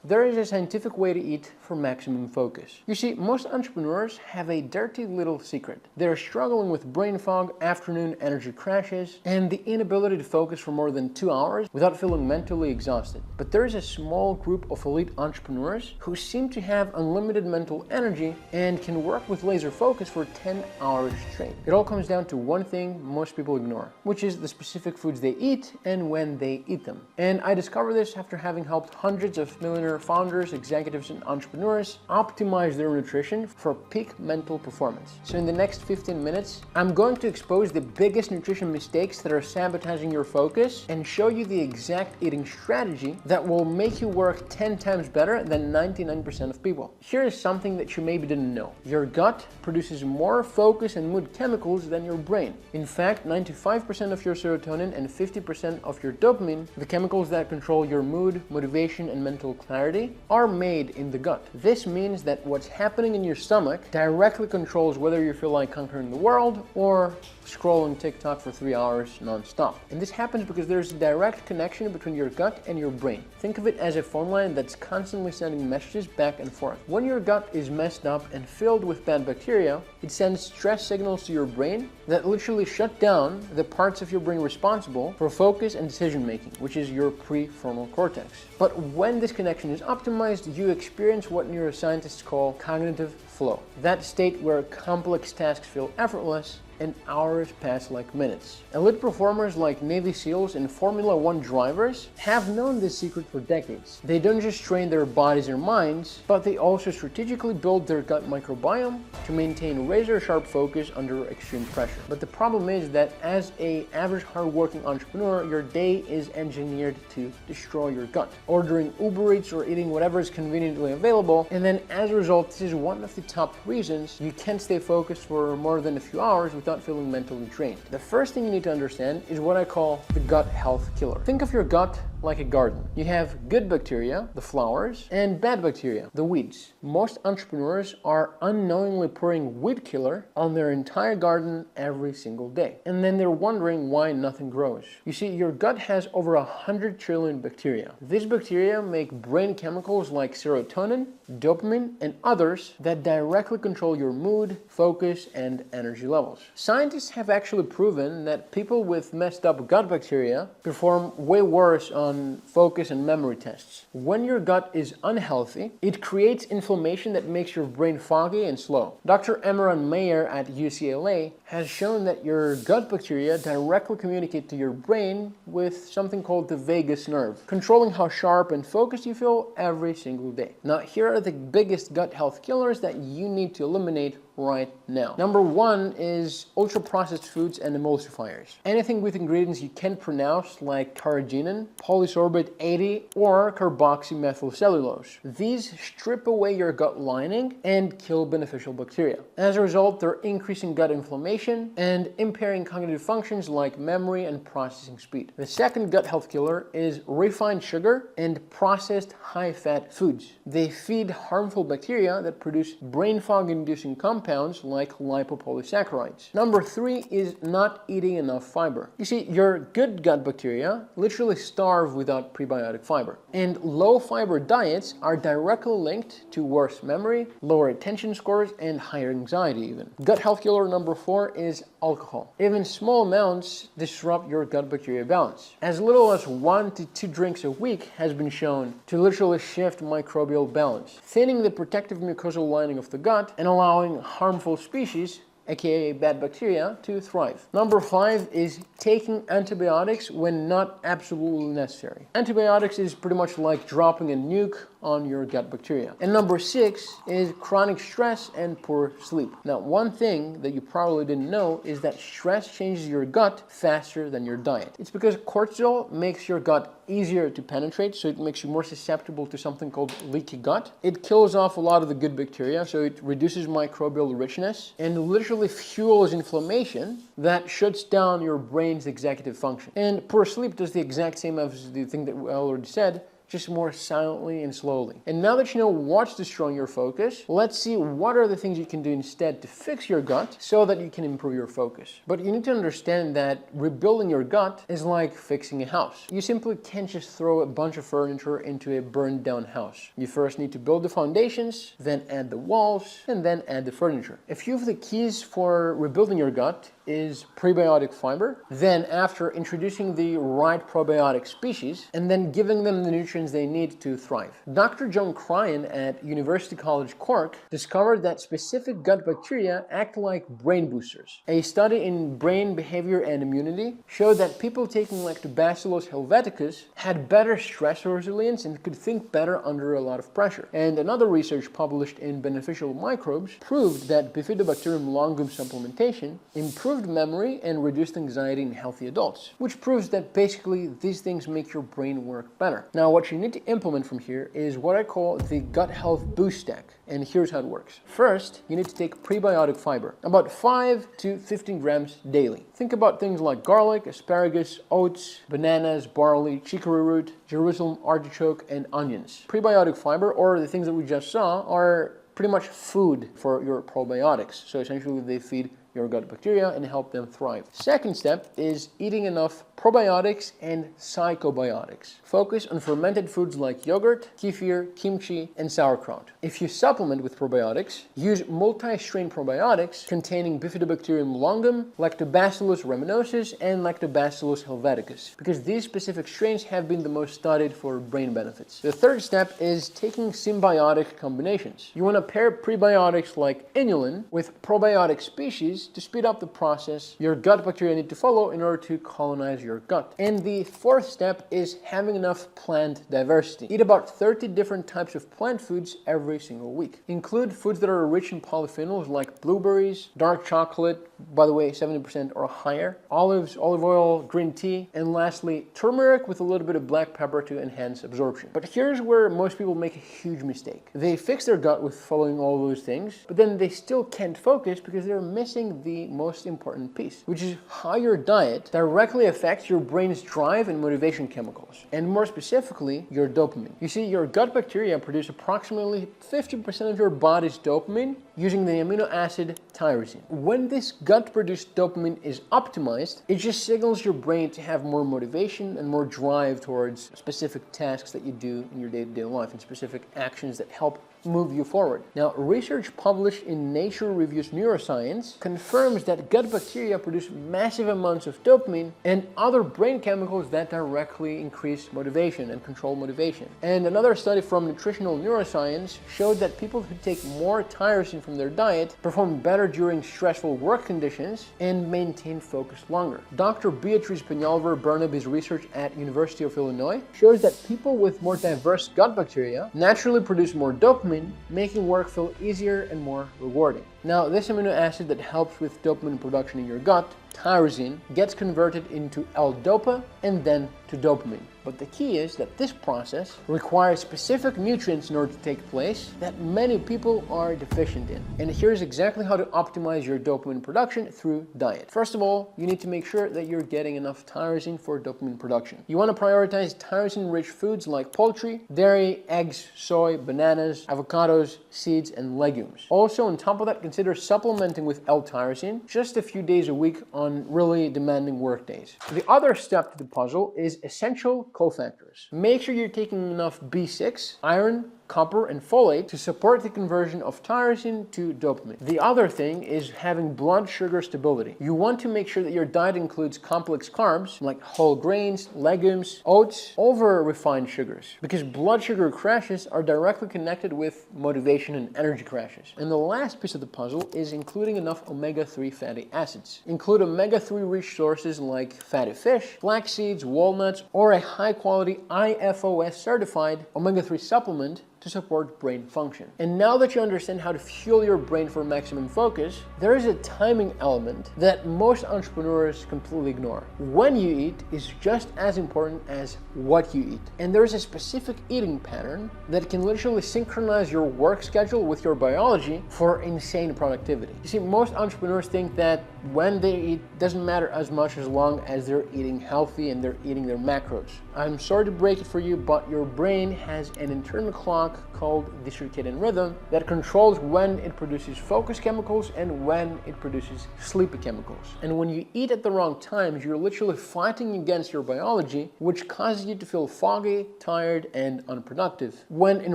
There is a scientific way to eat for maximum focus. You see, most entrepreneurs have a dirty little secret. They're struggling with brain fog, afternoon energy crashes, and the inability to focus for more than 2 hours without feeling mentally exhausted. But there is a small group of elite entrepreneurs who seem to have unlimited mental energy and can work with laser focus for 10 hours straight. It all comes down to one thing most people ignore, which is the specific foods they eat and when they eat them. And I discovered this after having helped hundreds of millionaire founders, executives, and entrepreneurs optimize their nutrition for peak mental performance. So in the next 15 minutes, I'm going to expose the biggest nutrition mistakes that are sabotaging your focus and show you the exact eating strategy that will make you work 10 times better than 99% of people. Here is something that you maybe didn't know. Your gut produces more focus and mood chemicals than your brain. In fact, 95% of your serotonin and 50% of your dopamine, the chemicals that control your mood, motivation, and mental clarity, are made in the gut. This means that what's happening in your stomach directly controls whether you feel like conquering the world or scrolling TikTok for 3 hours non-stop. And this happens because there's a direct connection between your gut and your brain. Think of it as a phone line that's constantly sending messages back and forth. When your gut is messed up and filled with bad bacteria, it sends stress signals to your brain that literally shut down the parts of your brain responsible for focus and decision making, which is your prefrontal cortex. But when this connection is optimized, you experience what neuroscientists call cognitive flow. That state where complex tasks feel effortless and hours pass like minutes. Elite performers like Navy SEALs and Formula One drivers have known this secret for decades. They don't just train their bodies or minds, but they also strategically build their gut microbiome to maintain razor-sharp focus under extreme pressure. But the problem is that as an average hard-working entrepreneur, your day is engineered to destroy your gut, ordering Uber Eats or eating whatever is conveniently available, and then as a result, this is one of the top reasons you can't stay focused for more than a few hours without feeling mentally drained. The first thing you need to understand is what I call the gut health killer. Think of your gut like a garden. You have good bacteria, the flowers, and bad bacteria, the weeds. Most entrepreneurs are unknowingly pouring weed killer on their entire garden every single day. And then they're wondering why nothing grows. You see, your gut has over 100 trillion bacteria. These bacteria make brain chemicals like serotonin, dopamine, and others that directly control your mood, focus, and energy levels. Scientists have actually proven that people with messed up gut bacteria perform way worse on focus and memory tests. When your gut is unhealthy, it creates inflammation that makes your brain foggy and slow. Dr. Emran Mayer at UCLA has shown that your gut bacteria directly communicate to your brain with something called the vagus nerve, controlling how sharp and focused you feel every single day. Now, here are the biggest gut health killers that you need to eliminate right now. Number one is ultra-processed foods and emulsifiers. Anything with ingredients you can't pronounce, like carrageenan, polysorbate 80, or carboxymethylcellulose. These strip away your gut lining and kill beneficial bacteria. As a result, they're increasing gut inflammation and impairing cognitive functions like memory and processing speed. The second gut health killer is refined sugar and processed high-fat foods. They feed harmful bacteria that produce brain fog-inducing compounds like lipopolysaccharides. Number three is not eating enough fiber. You see, your good gut bacteria literally starve without prebiotic fiber. And low fiber diets are directly linked to worse memory, lower attention scores, and higher anxiety even. Gut health killer number four is alcohol. Even small amounts disrupt your gut bacteria balance. As little as 1 to 2 drinks a week has been shown to literally shift microbial balance, thinning the protective mucosal lining of the gut and allowing harmful species, aka bad bacteria, to thrive. Number five is taking antibiotics when not absolutely necessary. Antibiotics is pretty much like dropping a nuke on your gut bacteria. And number six is chronic stress and poor sleep. Now, one thing that you probably didn't know is that stress changes your gut faster than your diet. It's because cortisol makes your gut easier to penetrate, so it makes you more susceptible to something called leaky gut. It kills off a lot of the good bacteria, so it reduces microbial richness and literally fuels inflammation that shuts down your brain's executive function. And poor sleep does the exact same as the thing that we already said, just more silently and slowly. And now that you know what's destroying your focus, let's see what are the things you can do instead to fix your gut so that you can improve your focus. But you need to understand that rebuilding your gut is like fixing a house. You simply can't just throw a bunch of furniture into a burned down house. You first need to build the foundations, then add the walls, and then add the furniture. A few of the keys for rebuilding your gut is prebiotic fiber, then after introducing the right probiotic species, and then giving them the nutrients they need to thrive. Dr. John Cryan at University College Cork discovered that specific gut bacteria act like brain boosters. A study in brain behavior and immunity showed that people taking Lactobacillus helveticus had better stress resilience and could think better under a lot of pressure. And another research published in Beneficial Microbes proved that Bifidobacterium longum supplementation improved memory and reduced anxiety in healthy adults, which proves that basically these things make your brain work better. Now, what you need to implement from here is what I call the gut health boost stack, and here's how it works. First, you need to take prebiotic fiber, about 5 to 15 grams daily. Think about things like garlic, asparagus, oats, bananas, barley, chicory root, Jerusalem artichoke, and onions. Prebiotic fiber, or the things that we just saw, are pretty much food for your probiotics. So essentially they feed your gut bacteria and help them thrive. Second step is eating enough probiotics and psychobiotics. Focus on fermented foods like yogurt, kefir, kimchi, and sauerkraut. If you supplement with probiotics, use multi-strain probiotics containing Bifidobacterium longum, Lactobacillus rhamnosus, and Lactobacillus helveticus, because these specific strains have been the most studied for brain benefits. The third step is taking symbiotic combinations. You want to pair prebiotics like inulin with probiotic species to speed up the process your gut bacteria need to follow in order to colonize your gut. And the fourth step is having enough plant diversity. Eat about 30 different types of plant foods every single week. Include foods that are rich in polyphenols like blueberries, dark chocolate, by the way, 70% or higher, olives, olive oil, green tea, and lastly, turmeric with a little bit of black pepper to enhance absorption. But here's where most people make a huge mistake. They fix their gut with following all those things, but then they still can't focus because they're missing the most important piece, which is how your diet directly affects your brain's drive and motivation chemicals, and more specifically, your dopamine. You see, your gut bacteria produce approximately 50% of your body's dopamine using the amino acid tyrosine. When this gut-produced dopamine is optimized, it just signals your brain to have more motivation and more drive towards specific tasks that you do in your day-to-day life and specific actions that help move you forward. Now, research published in Nature Reviews Neuroscience confirms that gut bacteria produce massive amounts of dopamine and other brain chemicals that directly increase motivation and control motivation. And another study from Nutritional Neuroscience showed that people who take more tyrosine from their diet perform better during stressful work conditions and maintain focus longer. Dr. Beatrice Peñalver-Burnaby's research at University of Illinois shows that people with more diverse gut bacteria naturally produce more dopamine, making work feel easier and more rewarding. Now, this amino acid that helps with dopamine production in your gut, tyrosine, gets converted into L-dopa and then to dopamine. But the key is that this process requires specific nutrients in order to take place that many people are deficient in. And here's exactly how to optimize your dopamine production through diet. First of all, you need to make sure that you're getting enough tyrosine for dopamine production. You want to prioritize tyrosine-rich foods like poultry, dairy, eggs, soy, bananas, avocados, seeds, and legumes. Also, on top of that, consider supplementing with L-tyrosine just a few days a week on really demanding work days. The other step to the puzzle is essential cofactors. Make sure you're taking enough B6, iron, copper, and folate to support the conversion of tyrosine to dopamine. The other thing is having blood sugar stability. You want to make sure that your diet includes complex carbs like whole grains, legumes, oats, over refined sugars, because blood sugar crashes are directly connected with motivation and energy crashes. And the last piece of the puzzle is including enough omega-3 fatty acids. Include omega-3 rich sources like fatty fish, flax seeds, walnuts, or a high-quality IFOS certified omega-3 supplement to support brain function. And now that you understand how to fuel your brain for maximum focus, there is a timing element that most entrepreneurs completely ignore. When you eat is just as important as what you eat. And there is a specific eating pattern that can literally synchronize your work schedule with your biology for insane productivity. You see, most entrepreneurs think that when they eat doesn't matter as much as long as they're eating healthy and they're eating their macros. I'm sorry to break it for you, but your brain has an internal clock called the circadian rhythm that controls when it produces focus chemicals and when it produces sleepy chemicals. And when you eat at the wrong times, you're literally fighting against your biology, which causes you to feel foggy, tired, and unproductive. When in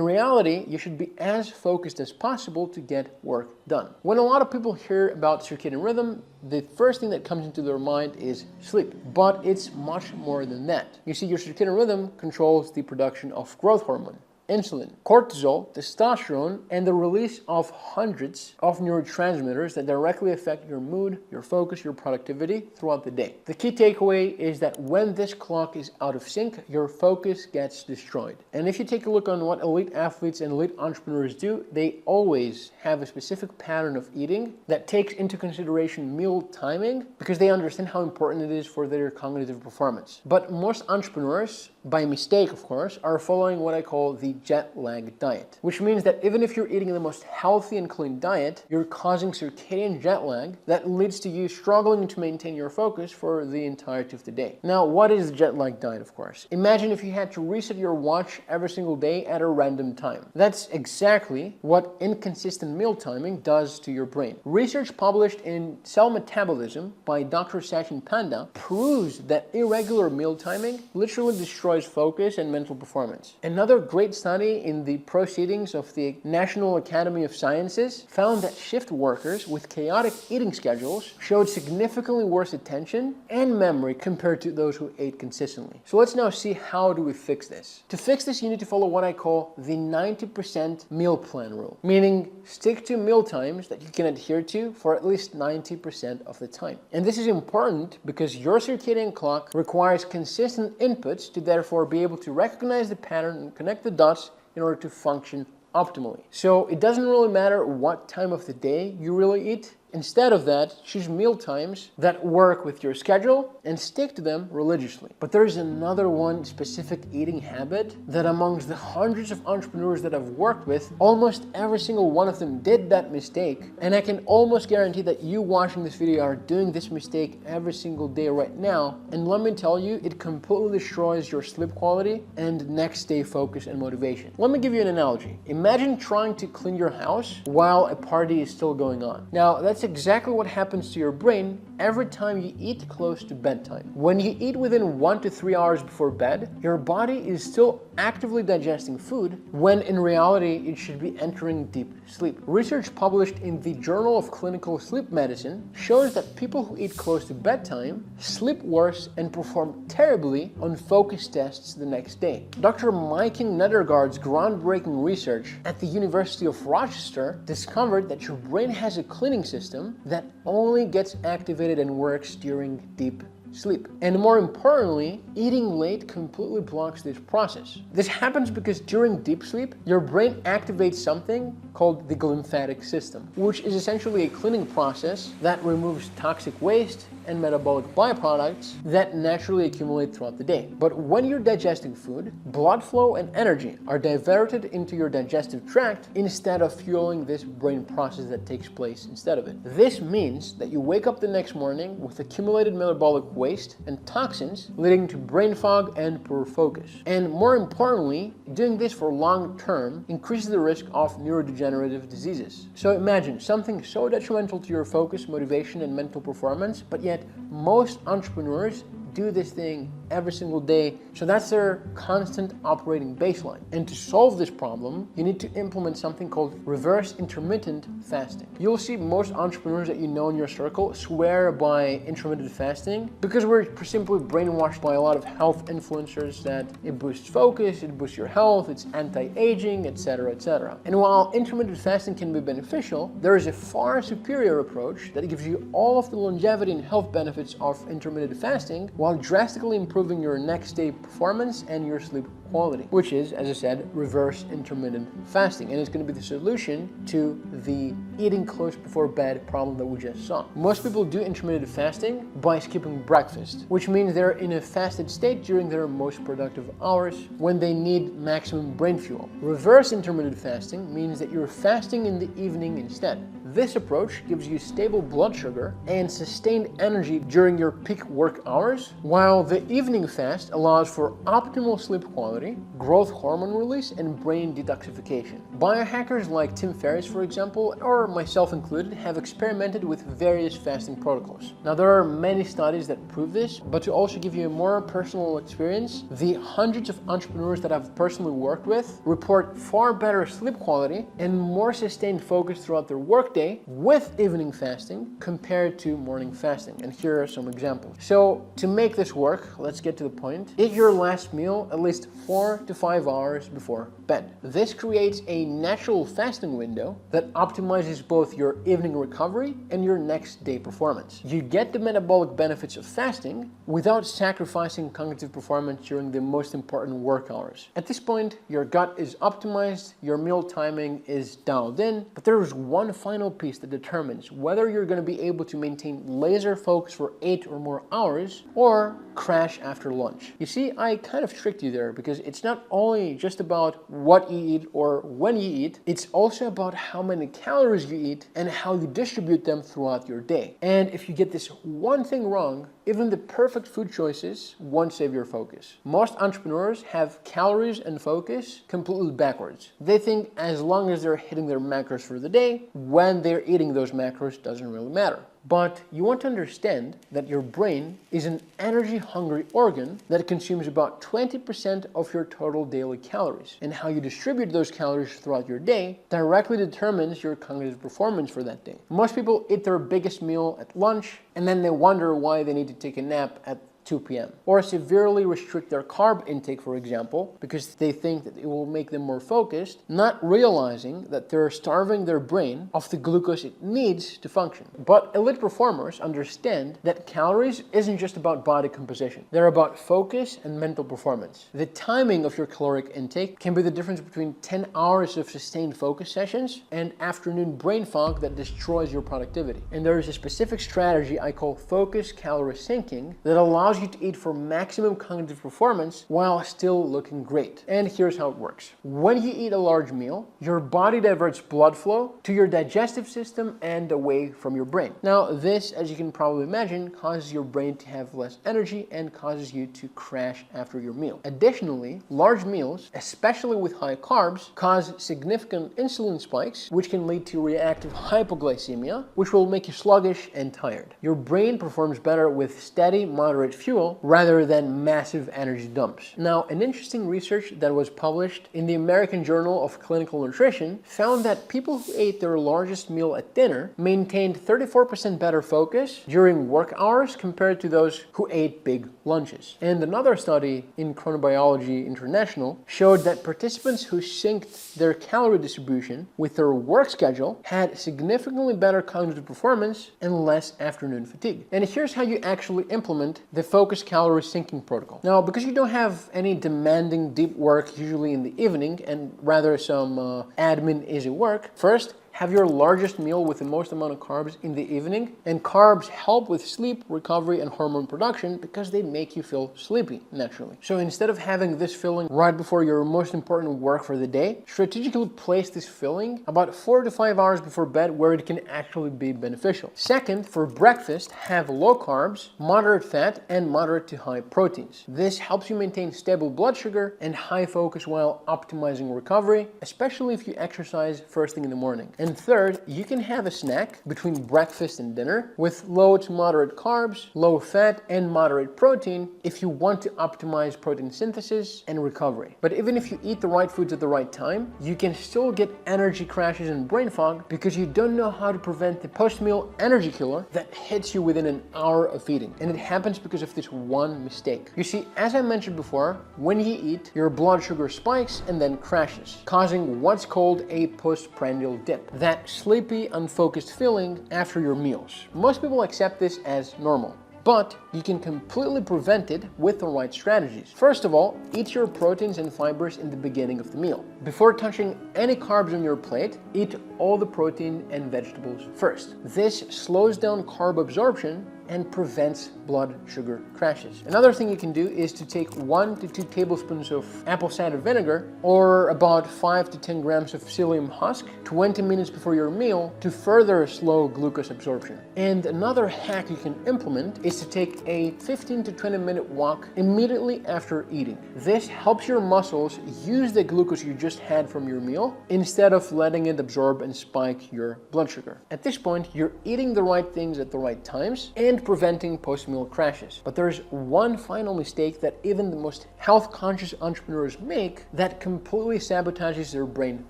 reality, you should be as focused as possible to get work done. When a lot of people hear about circadian rhythm, the first thing that comes into their mind is sleep, but it's much more than that. You see, your circadian rhythm controls the production of growth hormone, insulin, cortisol, testosterone, and the release of hundreds of neurotransmitters that directly affect your mood, your focus, your productivity throughout the day. The key takeaway is that when this clock is out of sync, your focus gets destroyed. And if you take a look on what elite athletes and elite entrepreneurs do, they always have a specific pattern of eating that takes into consideration meal timing because they understand how important it is for their cognitive performance. But most entrepreneurs, by mistake of course, are following what I call the jet lag diet, which means that even if you're eating the most healthy and clean diet, you're causing circadian jet lag that leads to you struggling to maintain your focus for the entirety of the day. Now, what is the jet lag diet, of course? Imagine if you had to reset your watch every single day at a random time. That's exactly what inconsistent meal timing does to your brain. Research published in Cell Metabolism by Dr. Sachin Panda proves that irregular meal timing literally destroys focus and mental performance. Another great study in the Proceedings of the National Academy of Sciences found that shift workers with chaotic eating schedules showed significantly worse attention and memory compared to those who ate consistently. So let's now see how do we fix this. To fix this, you need to follow what I call the 90% meal plan rule, meaning stick to meal times that you can adhere to for at least 90% of the time. And this is important because your circadian clock requires consistent inputs to therefore be able to recognize the pattern and connect the dots in order to function optimally. So it doesn't really matter what time of the day you really eat. Instead of that, choose meal times that work with your schedule and stick to them religiously. But there's another one specific eating habit that amongst the hundreds of entrepreneurs that I've worked with, almost every single one of them did that mistake. And I can almost guarantee that you watching this video are doing this mistake every single day right now. And let me tell you, it completely destroys your sleep quality and next day focus and motivation. Let me give you an analogy. Imagine trying to clean your house while a party is still going on. Now, that's exactly what happens to your brain every time you eat close to bedtime. When you eat within 1 to 3 hours before bed, your body is still actively digesting food when in reality it should be entering deep sleep. Research published in the Journal of Clinical Sleep Medicine shows that people who eat close to bedtime sleep worse and perform terribly on focus tests the next day. Dr. Maiken Nedergaard's groundbreaking research at the University of Rochester discovered that your brain has a cleaning system that only gets activated and works during deep sleep. And more importantly, eating late completely blocks this process. This happens because during deep sleep, your brain activates something called the glymphatic system, which is essentially a cleaning process that removes toxic waste and metabolic byproducts that naturally accumulate throughout the day. But when you're digesting food, blood flow and energy are diverted into your digestive tract instead of fueling this brain process that takes place instead of it. This means that you wake up the next morning with accumulated metabolic waste and toxins, leading to brain fog and poor focus. And more importantly, doing this for long term increases the risk of neurodegenerative diseases. So imagine something so detrimental to your focus, motivation, and mental performance, but yet most entrepreneurs do this thing every single day, so that's their constant operating baseline. And to solve this problem, you need to implement something called reverse intermittent fasting. You'll see most entrepreneurs that you know in your circle swear by intermittent fasting because we're simply brainwashed by a lot of health influencers that it boosts focus, it boosts your health, it's anti-aging, etc., etc. And while intermittent fasting can be beneficial, there is a far superior approach that gives you all of the longevity and health benefits of intermittent fasting while drastically improving improving your next day performance and your sleep quality, which is, as I said, reverse intermittent fasting. And it's going to be the solution to the eating close before bed problem that we just saw. Most people do intermittent fasting by skipping breakfast, which means they're in a fasted state during their most productive hours when they need maximum brain fuel. Reverse intermittent fasting means that you're fasting in the evening instead. This approach gives you stable blood sugar and sustained energy during your peak work hours, while the evening fast allows for optimal sleep quality, growth hormone release, and brain detoxification. Biohackers like Tim Ferriss, for example, or myself included, have experimented with various fasting protocols. Now, there are many studies that prove this, but to also give you a more personal experience, the hundreds of entrepreneurs that I've personally worked with report far better sleep quality and more sustained focus throughout their workday with evening fasting compared to morning fasting. And here are some examples. So to make this work, let's get to the point. Eat your last meal at least 4 to 5 hours before bed. This creates a natural fasting window that optimizes both your evening recovery and your next day performance. You get the metabolic benefits of fasting without sacrificing cognitive performance during the most important work hours. At this point, your gut is optimized, your meal timing is dialed in, but there is one final piece that determines whether you're going to be able to maintain laser focus for 8 or more hours or crash after lunch. You see, I kind of tricked you there because it's not only just about what you eat or when you eat, it's also about how many calories you eat and how you distribute them throughout your day. And if you get this one thing wrong, even the perfect food choices won't save your focus. Most entrepreneurs have calories and focus completely backwards. They think as long as they're hitting their macros for the day, when they're eating those macros doesn't really matter. But you want to understand that your brain is an energy-hungry organ that consumes about 20% of your total daily calories. And how you distribute those calories throughout your day directly determines your cognitive performance for that day. Most people eat their biggest meal at lunch, and then they wonder why they need to take a nap at 2 p.m. Or severely restrict their carb intake, for example, because they think that it will make them more focused, not realizing that they're starving their brain of the glucose it needs to function. But elite performers understand that calories isn't just about body composition. They're about focus and mental performance. The timing of your caloric intake can be the difference between 10 hours of sustained focus sessions and afternoon brain fog that destroys your productivity. And there is a specific strategy I call focus calorie syncing that allows you to eat for maximum cognitive performance while still looking great. And here's how it works. When you eat a large meal, your body diverts blood flow to your digestive system and away from your brain. Now, this, as you can probably imagine, causes your brain to have less energy and causes you to crash after your meal. Additionally, large meals, especially with high carbs, cause significant insulin spikes, which can lead to reactive hypoglycemia, which will make you sluggish and tired. Your brain performs better with steady, moderate fuel rather than massive energy dumps. Now, an interesting research that was published in the American Journal of Clinical Nutrition found that people who ate their largest meal at dinner maintained 34% better focus during work hours compared to those who ate big lunches. And another study in Chronobiology International showed that participants who synced their calorie distribution with their work schedule had significantly better cognitive performance and less afternoon fatigue. And here's how you actually implement the focus calorie syncing protocol. Now, because you don't have any demanding deep work usually in the evening and rather some admin easy work, first, have your largest meal with the most amount of carbs in the evening. And carbs help with sleep, recovery, and hormone production because they make you feel sleepy naturally. So instead of having this filling right before your most important work for the day, strategically place this filling about 4 to 5 hours before bed where it can actually be beneficial. Second, for breakfast, have low carbs, moderate fat, and moderate to high proteins. This helps you maintain stable blood sugar and high focus while optimizing recovery, especially if you exercise first thing in the morning. And third, you can have a snack between breakfast and dinner with low to moderate carbs, low fat, and moderate protein if you want to optimize protein synthesis and recovery. But even if you eat the right foods at the right time, you can still get energy crashes and brain fog because you don't know how to prevent the post-meal energy killer that hits you within an hour of eating. And it happens because of this one mistake. You see, as I mentioned before, when you eat, your blood sugar spikes and then crashes, causing what's called a postprandial dip. That sleepy, unfocused feeling after your meals. Most people accept this as normal. but you can completely prevent it with the right strategies. First of all, eat your proteins and fibers in the beginning of the meal. Before touching any carbs on your plate, eat all the protein and vegetables first. This slows down carb absorption and prevents blood sugar crashes. Another thing you can do is to take 1 to 2 tablespoons of apple cider vinegar or about 5 to 10 grams of psyllium husk 20 minutes before your meal to further slow glucose absorption. And another hack you can implement is to take a 15 to 20 minute walk immediately after eating. This helps your muscles use the glucose you just had from your meal instead of letting it absorb and spike your blood sugar. At this point, you're eating the right things at the right times and preventing post-meal crashes. But there's one final mistake that even the most health-conscious entrepreneurs make that completely sabotages their brain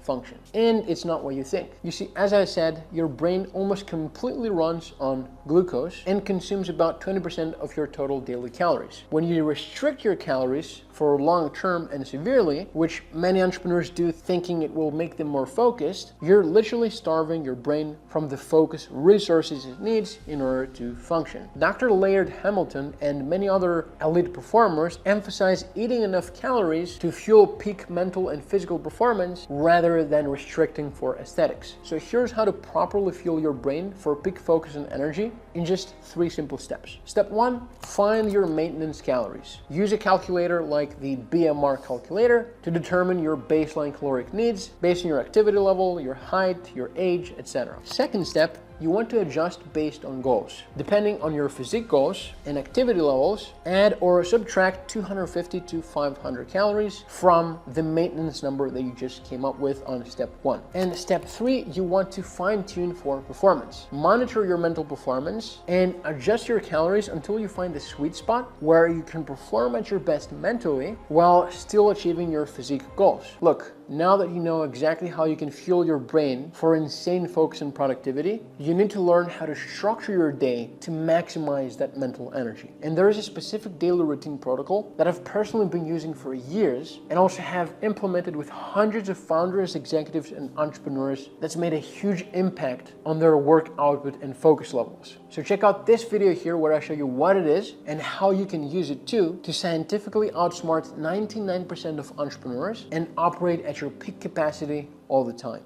function. And it's not what you think. You see, as I said, your brain almost completely runs on glucose and consumes about 20% of your total daily calories. When you restrict your calories for long term and severely, which many entrepreneurs do thinking it will make them more focused, you're literally starving your brain from the focus resources it needs in order to function. Dr. Laird Hamilton and many other elite performers emphasize eating enough calories to fuel peak mental and physical performance rather than restricting for aesthetics. So here's how to properly fuel your brain for peak focus and energy in just 3 simple steps. Step 1, find your maintenance calories. Use a calculator like the BMR calculator to determine your baseline caloric needs based on your activity level, your height, your age, etc. Second step, you want to adjust based on goals. Depending on your physique goals and activity levels, add or subtract 250 to 500 calories from the maintenance number that you just came up with on step 1. And step 3, you want to fine-tune for performance. Monitor your mental performance and adjust your calories until you find the sweet spot where you can perform at your best mentally while still achieving your physique goals. Look, now that you know exactly how you can fuel your brain for insane focus and productivity, you need to learn how to structure your day to maximize that mental energy. And there is a specific daily routine protocol that I've personally been using for years and also have implemented with hundreds of founders, executives, and entrepreneurs that's made a huge impact on their work output and focus levels. So check out this video here where I show you what it is and how you can use it too to scientifically outsmart 99% of entrepreneurs and operate at your peak capacity all the time.